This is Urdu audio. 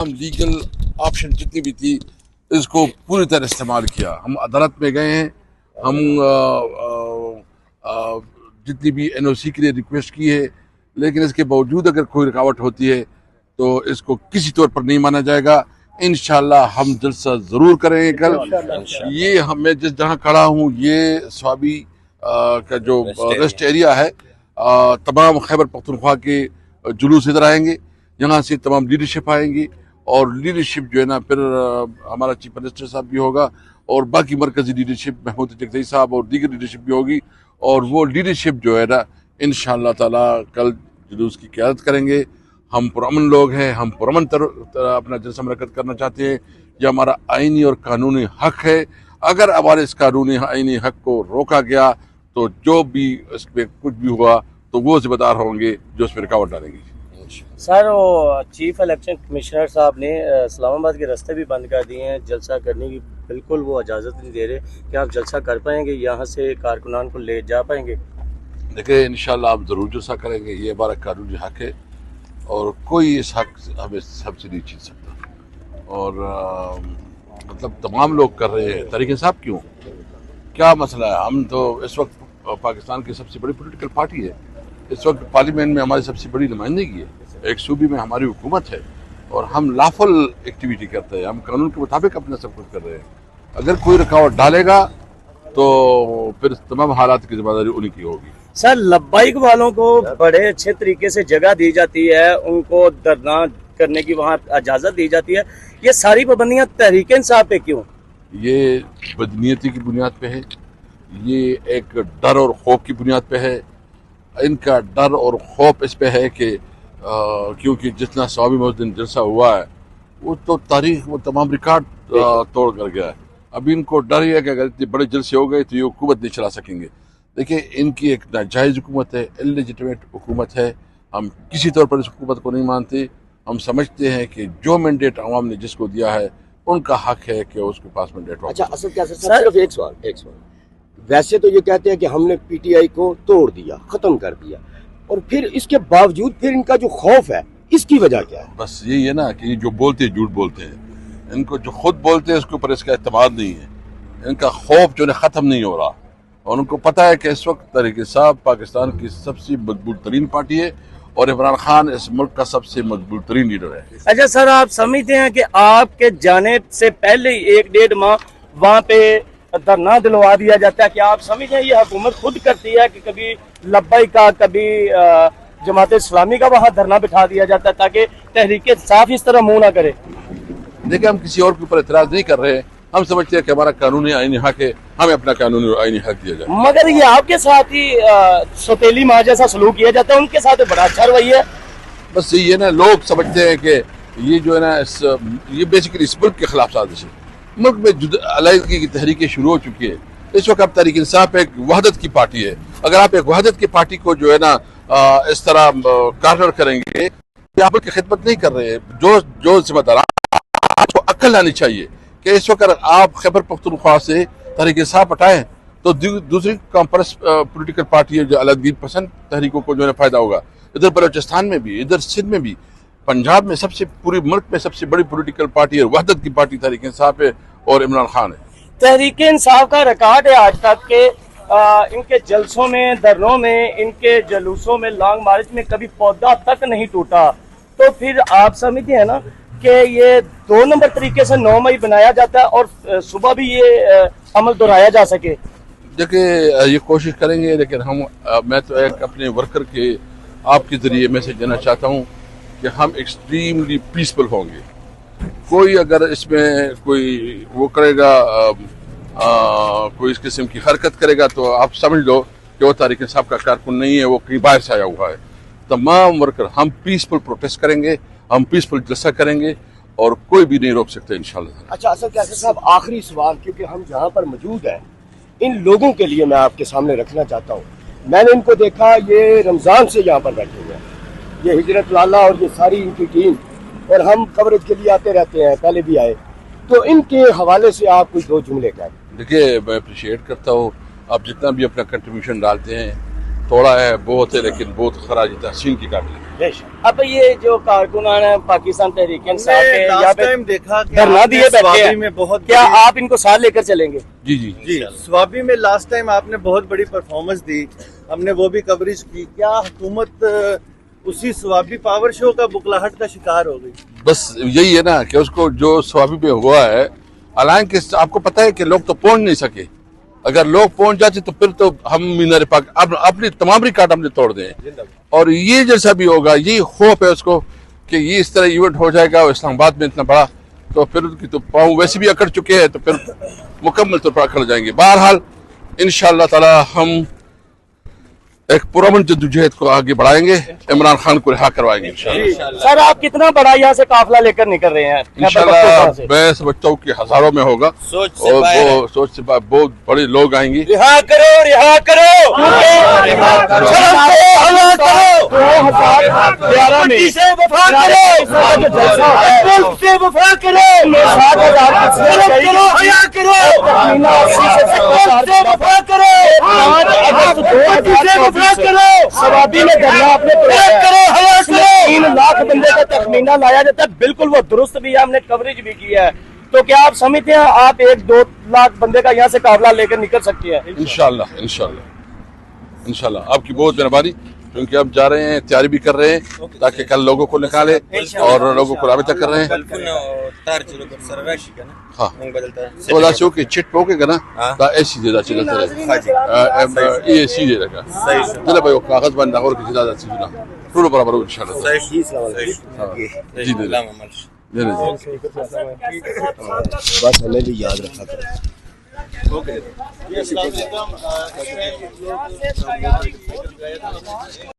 ہم لیگل آپشن جتنی بھی تھی اس کو پوری طرح استعمال کیا. ہم عدالت میں گئے ہیں, ہم جتنی بھی این او سی کے لیے ریکویسٹ کی ہے, لیکن اس کے باوجود اگر کوئی رکاوٹ ہوتی ہے تو اس کو کسی طور پر نہیں مانا جائے گا. انشاءاللہ ہم جلسہ ضرور کریں گے کل. یہ میں جس جہاں کھڑا ہوں یہ سوابی کا جو ریسٹ ایریا ہے, تمام خیبر پختونخوا کے جلوس ادھر آئیں گے, یہاں سے تمام لیڈرشپ آئیں گی, اور لیڈرشپ جو ہے نا پھر ہمارا چیف منسٹر صاحب بھی ہوگا, اور باقی مرکزی لیڈرشپ محمود جگدئی صاحب اور دیگر لیڈرشپ بھی ہوگی, اور وہ لیڈرشپ جو ہے نا انشاءاللہ تعالی کل جلوس کی قیادت کریں گے. ہم پرامن لوگ ہیں, ہم پرامن اپنا جلسہ مرکز کرنا چاہتے ہیں. یہ ہمارا آئینی اور قانونی حق ہے. اگر ہمارے اس قانونی آئینی حق کو روکا گیا تو جو بھی اس پہ کچھ بھی ہوا تو وہ ذمہ دار ہوں گے جو اس پہ رکاوٹ ڈالیں گے. سر, وہ چیف الیکشن کمشنر صاحب نے اسلام آباد کے راستے بھی بند کر دیے ہیں, جلسہ کرنے کی بالکل وہ اجازت نہیں دے رہے. کیا آپ جلسہ کر پائیں گے, یہاں سے کارکنان کو لے جا پائیں گے؟ دیکھیں انشاءاللہ آپ ضرور جلسہ کریں گے. یہ ہمارا قانونی حق ہے اور کوئی اس حق ہمیں سب سے نہیں چھین سکتا. اور مطلب تمام لوگ کر رہے ہیں. طریق انصاف کیوں, کیا مسئلہ ہے؟ ہم تو اس وقت پاکستان کی سب سے بڑی پولیٹیکل پارٹی ہے. اس وقت پارلیمنٹ میں ہماری سب سے بڑی نمائندگی ہے, ایک صوبے میں ہماری حکومت ہے, اور ہم لافل ایکٹیویٹی کرتے ہیں. ہم قانون کے مطابق اپنا سب کچھ کر رہے ہیں. اگر کوئی رکاوٹ ڈالے گا تو پھر تمام حالات کی ذمہ داری انہی کی ہوگی. سر, لبیک والوں کو بڑے اچھے طریقے سے جگہ دی جاتی ہے, ان کو دھرنا کرنے کی وہاں اجازت دی جاتی ہے, یہ ساری پابندیاں تحریک انصاف پہ کیوں؟ یہ بدنیتی کی بنیاد پہ ہے, یہ ایک ڈر اور خوف کی بنیاد پہ ہے. ان کا ڈر اور خوف اس پہ ہے کہ کیونکہ جتنا سوابی مسجد جلسہ ہوا ہے وہ تو تاریخ, وہ تمام ریکارڈ توڑ کر گیا ہے. اب ان کو ڈر یہ ہے کہ اگر اتنے بڑے جلسے ہو گئے تو یہ حکومت نہیں چلا سکیں گے. دیکھیں ان کی ایک ناجائز حکومت ہے, انلیجیٹمیٹ حکومت ہے. ہم کسی طور پر اس حکومت کو نہیں مانتے. ہم سمجھتے ہیں کہ جو مینڈیٹ عوام نے جس کو دیا ہے ان کا حق ہے کہ اس کے پاس مینڈیٹ ہو. اچھا, اصل کیا صرف ایک سوال. ویسے تو یہ کہتے ہیں کہ ہم نے پی ٹی آئی کو توڑ دیا, ختم کر دیا, اور پھر اس کے باوجود پھر ان کا جو خوف ہے اس کی وجہ کیا ہے؟ بس یہی ہے نا کہ یہ جو بولتے ہیں جھوٹ بولتے ہیں. ان کو جو خود بولتے ہیں اس کے اوپر اس کا اعتماد نہیں ہے. ان کا خوف جو ہے ختم نہیں ہو رہا, اور ان کو پتہ ہے کہ اس وقت تحریک انصاف پاکستان کی سب سے مضبوط ترین پارٹی ہے, اور عمران خان اس ملک کا سب سے مضبوط ترین لیڈر ہے. اچھا سر, آپ سمجھتے ہیں کہ آپ کے جانے سے پہلے ہی 1-1.5 ماہ وہاں پہ دھرنا دلوا دیا جاتا ہے؟ کہ آپ سمجھتے ہیں یہ حکومت خود کرتی ہے کہ کبھی لبیک کا, کبھی جماعت اسلامی کا وہاں دھرنا بٹھا دیا جاتا ہے تاکہ تحریک انصاف اس طرح منہ نہ کرے؟ دیکھیں ہم کسی اور کے اوپر اعتراض نہیں کر رہے ہیں. ہم سمجھتے ہیں کہ ہمارا قانونی آئینی حق ہے, ہمیں اپنا قانونی آئینی حق دیا جائے. مگر یہ آپ کے ساتھ ہی سوتیلی ماں جیسا سلوک کیا جاتا ہے, ان کے ساتھ بڑا اچھا رویہ ہے. بس یہ نا لوگ سمجھتے ہیں کہ یہ جو ہے نا یہ بیسیکلی اس ملک کے خلاف سازش ہے. ملک میں علیحدگی کی تحریکیں شروع ہو چکی ہے. اس وقت اب تحریک انصاف ایک وحدت کی پارٹی ہے. اگر آپ ایک وحدت کی پارٹی کو جو ہے نا اس طرح کارنر کریں گے تو آپ کی خدمت نہیں کر رہے ہیں. جو ذمہ دار کو عقل آنی چاہیے کہ اس وقت آپ خیبر پختونخوا سے تحریک انصاف ہٹائیں تو دوسری کانفرنس پولیٹیکل پارٹی ہے جو علیحدگی پسند تحریکوں کو جو ہے فائدہ ہوگا. ادھر بلوچستان میں بھی, ادھر سندھ میں بھی, پنجاب میں سب سے پوری ملک میں سب سے بڑی پولیٹیکل پارٹی ہے, وحدت کی پارٹی تحریک انصاف ہے اور عمران خان ہے. تحریک انصاف کا ریکارڈ ہے آج تک کہ ان کے جلسوں میں, دھرنوں میں, ان کے جلوسوں میں, لانگ مارچ میں کبھی پودا تک نہیں ٹوٹا. تو پھر آپ سمجھتے ہیں نا کہ یہ 2 نمبر طریقے سے 9 مئی بنایا جاتا ہے اور صبح بھی یہ عمل دہرایا جا سکے؟ دیکھیں یہ کوشش کریں گے, لیکن میں تو ایک اپنے ورکر کے آپ کے ذریعے میسج دینا چاہتا ہوں کہ ہم ایکسٹریملی پیسفل ہوں گے. کوئی اگر اس میں کوئی وہ کرے گا, کوئی اس قسم کی حرکت کرے گا تو آپ سمجھ لو کہ وہ تحریک انصاف کا کارکن نہیں ہے, وہ کہیں باہر سے آیا ہوا ہے. تمام ورکر ہم پیسفل پروٹیسٹ کریں گے, ہم پیسفل جلسہ کریں گے, اور کوئی بھی نہیں روک سکتے انشاءاللہ. اچھا اصل کیا صاحب, آخری سوال, کیونکہ ہم جہاں پر موجود ہیں ان لوگوں کے لیے میں آپ کے سامنے رکھنا چاہتا ہوں. میں نے ان کو دیکھا, یہ رمضان سے یہاں پر بیٹھے ہوئے ہیں, یہ ہجرت لالا اور یہ ساری ان کی ٹیم, اور ہم کوریج کے لیے آتے رہتے ہیں, پہلے بھی آئے. تو ان کے حوالے سے آپ کچھ 2 جملے کہیں. دیکھیے میں اپریشیٹ کرتا ہوں آپ جتنا بھی اپنا کنٹریبیوشن ڈالتے ہیں, تھوڑا ہے بہت ہے لیکن بہت خراج تحسین کی قابل ہے. اب یہ جو کارکنان ہیں پاکستان تحریک انصاف کے یہاں لاسٹ پہ ٹائم دیکھا کہ دھرنا دیے بیٹھے سوابی میں ہیں، بہت کیا آپ ان کو ساتھ لے کر چلیں گے؟ جی جی جی سوابی میں لاسٹ ٹائم آپ نے بہت بڑی پرفارمنس دی، ہم نے وہ بھی کوریج کی، کیا حکومت اسی سوابی پاور شو کا بکلاہٹ کا شکار ہو گئی؟ بس یہی ہے نا کہ اس کو جو سوابی پہ ہوا ہے، حالانکہ آپ کو پتہ ہے کہ لوگ تو پہنچ نہیں سکے، اگر لوگ پہنچ جاتے تو پھر تو ہم مینار پاک اپنی تمام ریکارڈ ہم نے توڑ دیں، اور یہ جیسا بھی ہوگا یہی خوف ہے اس کو کہ یہ اس طرح ایونٹ ہو جائے گا اسلام آباد میں اتنا بڑا، تو پھر ان کی تو پاؤں ویسے بھی اکڑ چکے ہیں، تو پھر مکمل طور پر اکڑ جائیں گے۔ بہرحال انشاءاللہ تعالی ہم ایک پرامن جدوجہد کو آگے بڑھائیں گے، عمران خان کو رہا کروائیں گے انشاءاللہ۔ سر آپ کتنا بڑا یہاں سے قافلہ لے کر نکل رہے ہیں؟ انشاءاللہ میں سمجھتا ہوں کہ ہزاروں میں ہوگا، اور وہ سوچ سے بہت بڑے لوگ آئیں گے۔ رہا کرو، رہا کرو، 2011 میں سے وفا کرو، ملک سے وفا کرو، 7,000 کرو، حیا کرو، سے وفا کرو، 5 اگست 2024 کرو، سوابی میں دھرنا آپ نے کرو، حیا کرو، 3 لاکھ بندے کا تخمینہ لایا جاتا ہے، بالکل وہ درست بھی ہے، ہم نے کوریج بھی کی ہے، تو کیا آپ سمجھتے ہیں آپ 1-2 لاکھ بندے کا یہاں سے قافلہ لے کر نکل سکتے ہیں؟ انشاءاللہ انشاءاللہ انشاءاللہ آپ کی بہت مہربانی، کیونکہ اب جا رہے ہیں، تیاری بھی کر رہے ہیں تاکہ کل لوگوں کو نکالے اور لوگوں کو رابطہ کر رہے ہیں۔ ہاں وجہ سے کہ چٹ پوکے گا نا تا ایسی زیادہ چلتا رہے یہ سیدھے رکھا چلے بھائی وہ کاغذ بند اور کسی زیادہ چیز نہ ٹوٹو برابر انشاءاللہ جی جی بس ہمیں بھی یاد رکھا کرو۔